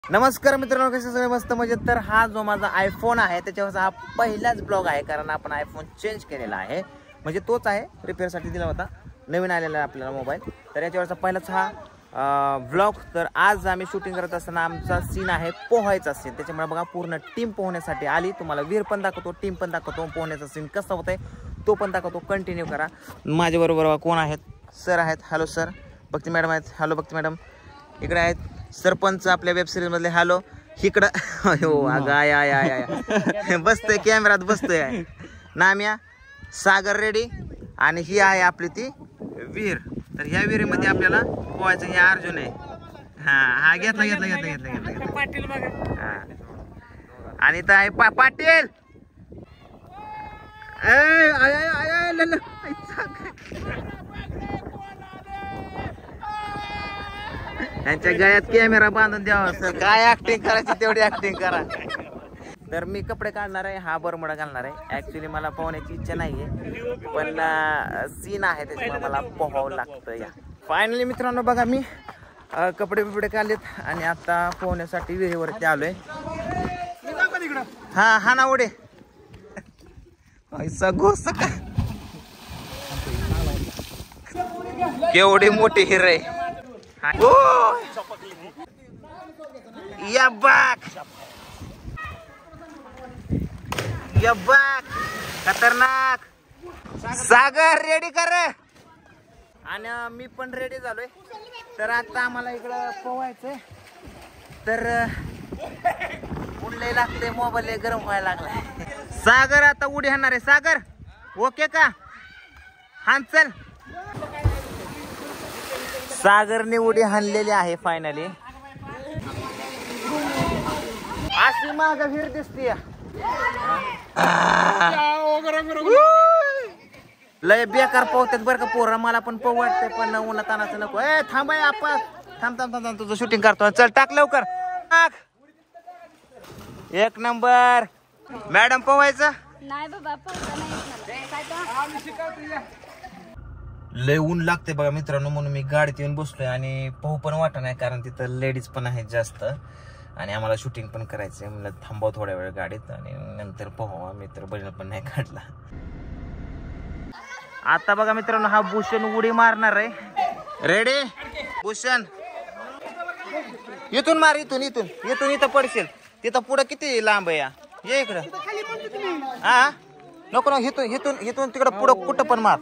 नमस्कार मित्रांनो, कसे सगळे मस्त मजेत. तर हा जो माझा आयफोन आहे त्याच्यावरचा हा पहिलाच ब्लॉग आहे, कारण आपण आयफोन चेंज केलेला आहे. म्हणजे तोच आहे, रिपेअरसाठी दिला होता, नवीन आलेला आहे आपल्याला मोबाईल. तर याच्यावरचा पहिलाच हा ब्लॉग. तर आज आम्ही शूटिंग करत असताना आमचा सीन आहे पोहायचा सीन. त्याच्यामुळे बघा पूर्ण टीम पोहण्यासाठी आली. तुम्हाला वीर पण दाखवतो, टीम पण दाखवतो, पोहण्याचा सीन कसा होत आहे तो पण दाखवतो. कंटिन्यू करा. माझ्याबरोबर कोण आहेत? सर आहेत. Hello sir. भक्ती मॅडम आहेत. Hello Bhakti madam. इकडे आहेत सरपंच आपल्या वेब सिरीज मधले. हॅलो. इकडं हो अगं आय बसतोय कॅमेरात बसतोय. नाम्या, सागर रेडी, आणि ही आहे आपली ती वीर. तर ह्या विहिरीमध्ये आपल्याला पोहायचं. हे अर्जुन आहे. हा घेतला घेतला घेतला घेतला घेतला पाटील बघा. आणि इथं आहे पाटील. यांच्या गळ्यात कॅमेरा बांधून द्यावा. सर काय ऍक्टिंग करायची तेवढी ऍक्टिंग करा. तर मी कपडे काढणार आहे, हा बरमुडा घालणार आहे. ऍक्च्युली मला पोहण्याची इच्छा नाहीये, पण सीन आहे त्याच्यामुळे मला पोहावं लागतं. या फायनली मित्रांनो बघा, मी कपडे बिपडे काढलेत आणि आता पोहण्यासाठी विहिरीवरती आलोय. हा हा ना उडे घोस का केवढी मोठी हिर आहे. या बाग या बाग खतरनाक. सागर रेडी कर. आणि मी पण रेडी झालोय. तर आता आम्हाला इकडं पोहायचंय. तर उडले लागते, मोबाईल गरम व्हायला लागलाय. सागर आता उडी हाणणार आहे. सागर ओके का? हान चल. सागरने उडी हाणलेली आहे फायनली. अशी माग विहीर दिसते. लय बेकार पोहतात बरं का पोरं. मला पण पोह वाटतंय, पण उन्हा तानाचं नको. ए थांब आपण. थांब थांब थांब, तुझं शूटिंग करतो. चल टाक लवकर. एक नंबर. मॅडम पोहायचं नाही बाबा, लय ऊन लागते बघा मित्रांनो, म्हणून मी गाडीत येऊन बसलोय. आणि पोहू पण वाटत नाही, कारण तिथं लेडीज पण आहेत जास्त, आणि आम्हाला शूटिंग पण करायचंय. म्हणलं थांबाव थोड्या वेळ गाडीत आणि नंतर पोहावा. मित्र बैल पण नाही काढला. आता बघा मित्रांनो, हा भूषण उडी मारणार आहे. रेडी भूषण? इथून मार, इथून इथून इथून. इथं पडशील. तिथं पुढं किती लांब आहे? ये इकडं. हा नको नको, इथून इथून इथून तिकडं पुढं कुठं पण मार.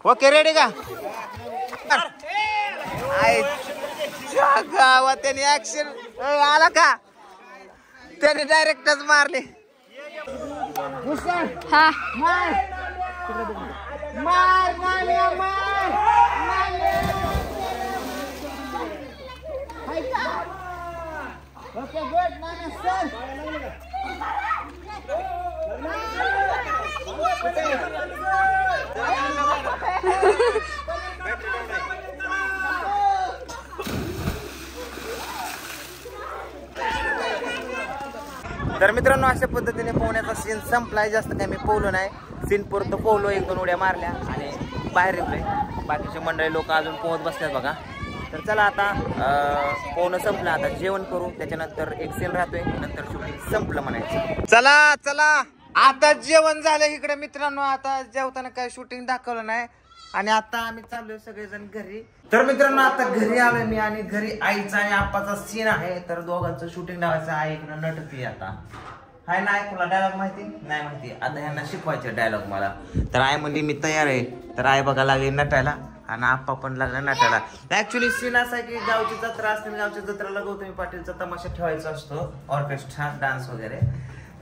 ओके रेडी का? गावात त्याने ऍक्शन आला का? त्याने डायरेक्टच मारले. हा मार मार मार मार. ओके गुड मार सर. तर मित्रांनो, अशा पद्धतीने पोहण्याचा सीन संपलाय. जास्त काही मी पोहलो नाही. सीन पुरतं पोहलो, 1-2 उड्या मारल्या आणि बाहेर निघलोय. बाकीचे मंडळी लोक अजून पोहत बसल्यात बघा. तर चला आता पोहणं संपलं. आता जेवण करू, त्याच्यानंतर एक सीन राहतोय, नंतर शूटिंग संपलं म्हणायचं. चला चला आता जेवण झालं इकडे मित्रांनो. आता जेवताना काही शूटिंग दाखवलं नाही, आणि आता आम्ही चाललोय सगळेजण घरी. तर मित्रांनो, आता घरी आलोय मी, आणि घरी आईचा आणि आप्पाचा सीन आहे. तर दोघांचं शूटिंग लावायचं. आई इकडं नटती आता. हाय नाही, तुला डायलॉग माहिती नाही? माहिती. आता ह्यांना शिकवायचे डायलॉग मला. तर आई म्हणजे मी तयार आहे. तर आई बघा लागली नटायला, आणि आप्पा पण लागला नटायला. ऍक्च्युली सीन असा आहे की गावची जत्रा असते, गावच्या जत्रेला गौतमी पाटीलचा तमाशा ठेवायचा असतो, ऑर्केस्ट्रा डान्स वगैरे.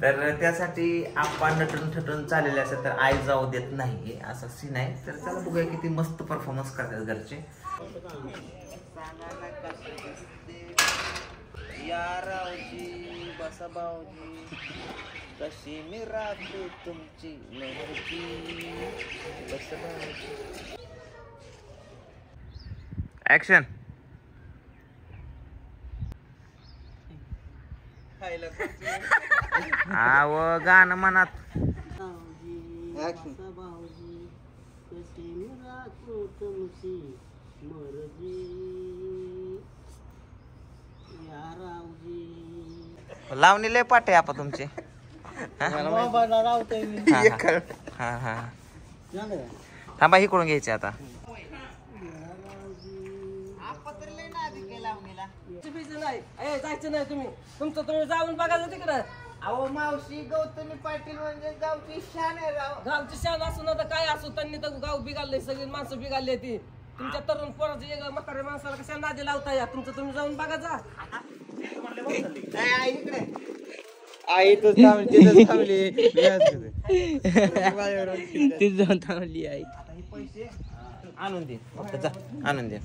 तर त्यासाठी आप्पा नटून ठटून चाललेले असतात, तर आई जाऊ देत नाही, असा सीन आहे. तर चला बघूया किती मस्त परफॉर्मन्स करतात घरचे. बसा भाऊजी, कशी मी राखू तुमची मेहरची. बसा भाऊजी. ऍक्शन. आव गाणं म्हणत. लावणी लय पाठ आहे आपा तुमचे. थांबा इकडून घ्यायचे आता. जायचं नाही तुम्ही तुमचं तुम्ही जाऊन बघायचं तिकडं. अहो मावशी गौतमी पाटील म्हणजे गावची शान आहे राव. गावची शान असू ना तर काय असू, त्यांनी तर गाव बिघडलंय, सगळी माणसं बिघडली ती. तुमच्या तरुण पोराचं एक म्हातारे माणसाला कशा नादी लावता या. तुमचं तुम्ही जाऊन बघा जा. आई तो जाऊन थांबली आई. पैसे आणून दे फक्त जा, आणून दे.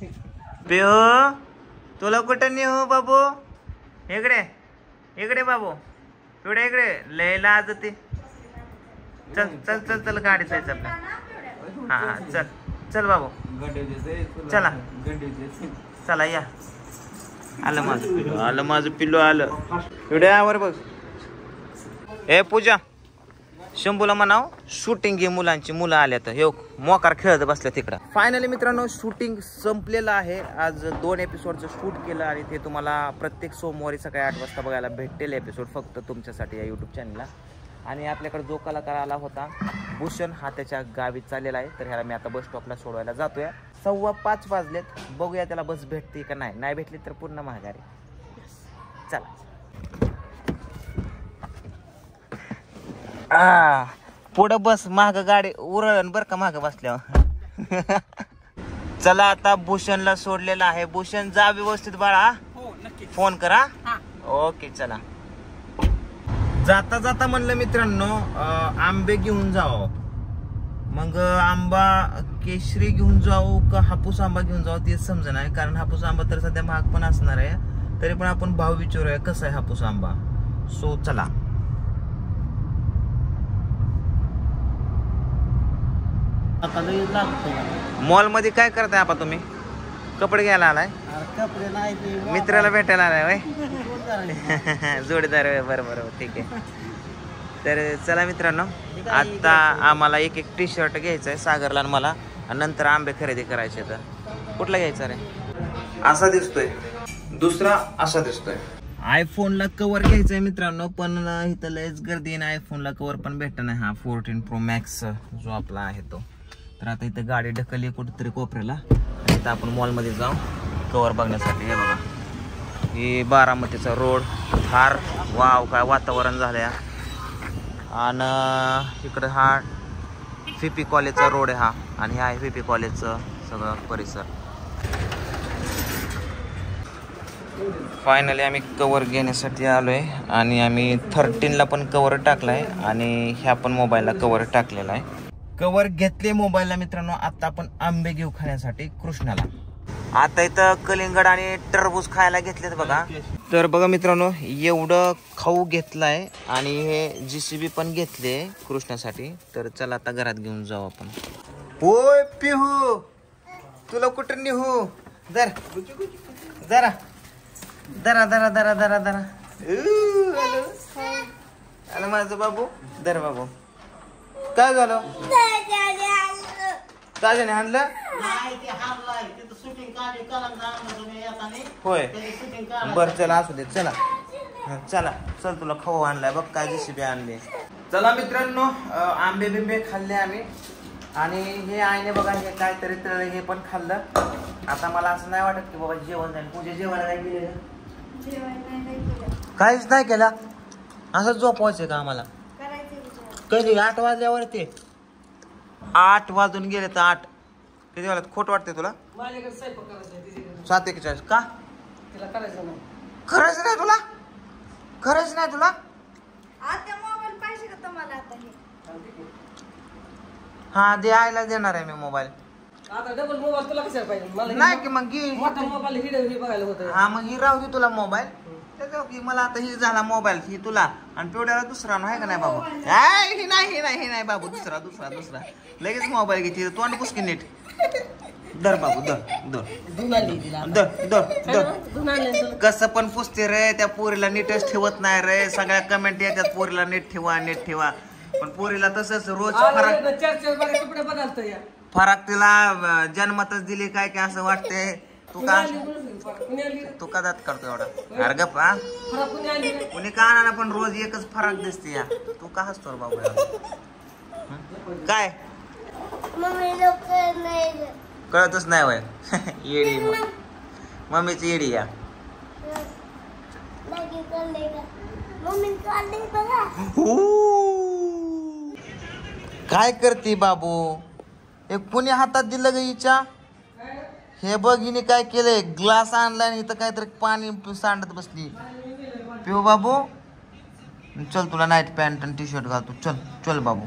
पेहो तुला कुठं नाही हो बाबू. इकडे इकडे बाबू, एवढे इकडे लय लाज ते. चल चल चल चल गाडी जायचं आपल्या. हा चल चल बाबू चला चला या. आलं माझं पिल्लू, आलं माझं पिल्लू आलं. एवढे आवर बघ. ए पूजा शंभूला म्हणाव शूटिंग घे, मुलांची मुलं आल्या तर हे मोकार खेळत बसल्या तिकडं. फायनली मित्रांनो शूटिंग संपलेलं आहे. आज 2 एपिसोडचं शूट केलं आणि ते तुम्हाला प्रत्येक सोमवारी सकाळी 8 वाजता बघायला भेटेल एपिसोड फक्त तुमच्यासाठी या यूट्यूब चॅनलला. आणि आपल्याकडे जो कलाकार आला होता भूषण हा त्याच्या गावी चाललेला आहे. तर ह्याला मी आता बस स्टॉपला सोडवायला जातोय. 5:15 वाजलेत. बघूया त्याला बस भेटते का नाही. नाही भेटली तर पूर्ण महागारी. चला पुढं बस माग गाडी उरळण बर का माग बसल्यावर. चला आता भूषणला सोडलेला आहे. भूषण जा व्यवस्थित बाळा. फोन करा. ओके चला. जाता जाता म्हणलं मित्रांनो आंबे घेऊन जाऊ. मग आंबा केशरी घेऊन जाऊ का हापूस आंबा घेऊन जाऊ तेच समजा नाही. कारण हापूस आंबा तर सध्या महाग पण असणार आहे. तरी पण आपण भाव विचारूया कसा आहे हापूस आंबा. सो चला. मॉल मध्ये काय करताय आपा तुम्ही. कपडे घ्यायला आलाय. कपडे नाही मित्राला भेटायला आलाय वय. जोडीदार बरोबर ठीक आहे. तर चला मित्रांनो आता आम्हाला एक टी शर्ट घ्यायचं आहे सागरला आणि मला. आणि नंतर आंबे खरेदी करायचे. तर कुठला घ्यायचा रे. असा दिसतोय, दुसरा असा दिसतोय. आयफोनला कवर घ्यायचंय मित्रांनो पण इथं लयच गर्दी आहे. आयफोनला कवर पण भेटत नाही. हा 14 Pro Max जो आपला आहे तो. तर आता इथं गाडी ढकलली कुठेतरी कोपऱ्याला. इथं आपण मॉलमध्ये जाऊ कवर बघण्यासाठी. हे बघा ही बारामतीचा रोड फार वाव काय वातावरण झालंय. आणि इकडं हा FP कॉलेजचा रोड आहे हा. आणि हा FP कॉलेजचं सगळं परिसर. फायनली आम्ही कवर घेण्यासाठी आलोय. आणि आम्ही 13ला पण कवर टाकलाय आणि ह्या पण मोबाईलला कवर टाकलेला आहे. कवर घेतले मोबाईलला मित्रांनो. आता आपण आंबे घेऊ खाण्यासाठी कृष्णाला. आता इथं कलिंगड आणि टरबूज खायला घेतलेत बघा. तर बघा मित्रांनो एवढं खाऊ घेतलाय आणि हे JCB पण घेतले कृष्णासाठी. तर चला आता घरात घेऊन जाऊ आपण. होय पिहू तुला कुठं नेहू. जरा दरा दरा दरा दरा दरा. आलं माझं बाबू. दर बाबू काय झालं. ताज्याने आणलं होय. बर चला असू दे. चला चला चल तुला खाऊ आणलाय बघ काय JCB आणले. चला मित्रांनो आंबे बिंबे खाल्ले आम्ही. आणि हे आईने बघा हे काहीतरी तर हे पण खाल्लं. आता मला असं नाही वाटत की बाबा जेवण जाईल. पूजा जेवायला काय केलं. काहीच नाही केला. असं झोपवायचं का आम्हाला. कधी 8 वाजल्यावरती. 8 वाजून गेले तर 8 किती वाजत. खोट वाटते तुला. 7:41 का खरंच नाही तुला. खरंच नाही तुला. हा दे आईला देणार आहे मी मोबाईल. नाही की मग हा मग ही राहू दे तुला मोबाईल. की मला आता ही झाला मोबाईल ही तुला आणि पिवड्याला दुसरा आहे का नाही बाबू. ही नाही बाबू. दुसरा दुसरा दुसरा लगेच मोबाईल घ्यायची. तोंड पुसकी नीट. दर बाबू दर. कसं पण पुसते रे. त्या पोरीला नीटच ठेवत नाही रे. सगळ्या कमेंट येतात पोरीला नीट ठेवा नीट ठेवा. पण पोरीला तसंच रोज फराक तिला जन्मातच दिली काय काय असं वाटतंय. तू कुणी का आली बरं? कुणी आली? तू का दात काढतो एवढा अरे गप्प हा फरक कुणी आली रे? कुणी का आणा पण रोज एकच फरक दिसते या तू का हसतो रे बाबू हं? काय कळतच नाही वय येडी मम्मीची येडी या काय करते बाबू हे कुणी हातात दिलं ग हिच्या हे बघ हिने काय केलंय ग्लास आणलाय आणि इथं काहीतरी पाणी सांडत बसली पिऊ बाबू चल तुला नाईट पॅन्ट आणि टी शर्ट घालतो चल चल बाबू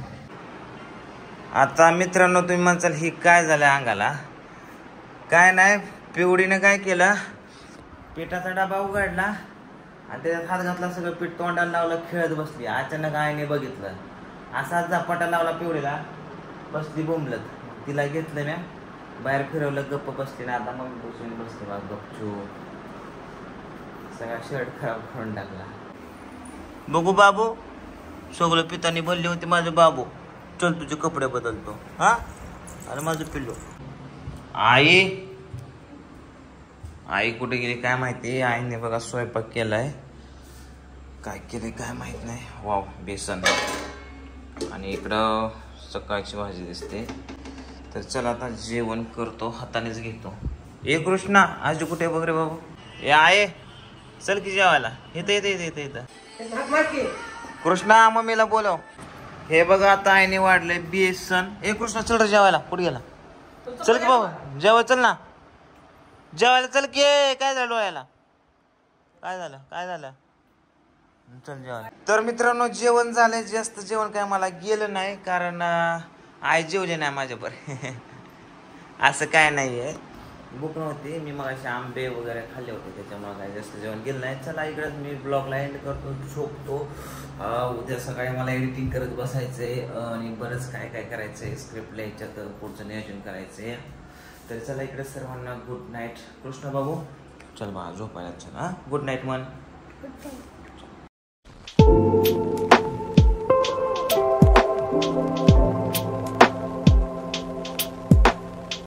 आता मित्रांनो तुम्ही म्हणसाल ही काय झालं अंगाला काय नाही पिवडीने काय केलं पिठाचा डबा उघडला आणि त्याच्यात हात घातला सगळं पीठ तोंडाला लावलं खेळत बसली अचानक आईने बघितलं असाच झपाटा लावला पिवडीला बसली बोंबलत तिला घेतलं म्या बाहेर फिरवलं गप्प बसली ना आता मग बसून बसले बा गपचू सगळा शर्ट खराब करून टाकला बघू बाबू सगळं पितानी बोलली होती माझं बाबू चल तुझे कपडे बदलतो हा अरे माझं पिल्लू आई आई कुठे गेली काय माहिती आईने बघा स्वयंपाक केलाय काय केले काय माहित नाही वाव बेसन आणि इकडं सकाळची भाजी दिसते तर चला आता जेवण करतो हातानेच घेतो ए कृष्णा आजी कुठे बघ रे बाबू ए आहे चल की जेवायला इथं इथं इथं इथं इथं कृष्णा मम्मीला बोलव हे बघा आता आईने वाढलंय बेसन ए कृष्णा चढ जेवायला कुठे गेला चल की बाबा जेवाय चल ना जेवायला चल की काय झालं डोळ्याला काय झालं काय झालं चल जेवायला तर मित्रांनो जेवण झालंय जास्त जेवण काय मला गेलं नाही कारण आई जेवले नाही माझ्यावर असं काय नाहीये भूक नव्हती मी मग असे आंबे वगैरे खाल्ले होते त्याच्यामुळे काय जास्त जेवण गेलं नाही चला इकडेच मी ब्लॉगला एंड करतो झोपतो उद्या सकाळी मला एडिटिंग करत बसायचंय आणि बरंच काय काय करायचंय स्क्रिप्ट लिहायच्यात पुढचं नियोजन करायचंय तर चला इकडे सर्वांना गुड नाईट कृष्ण बाबू चल बा झोपायला चल हा गुड नाईट मन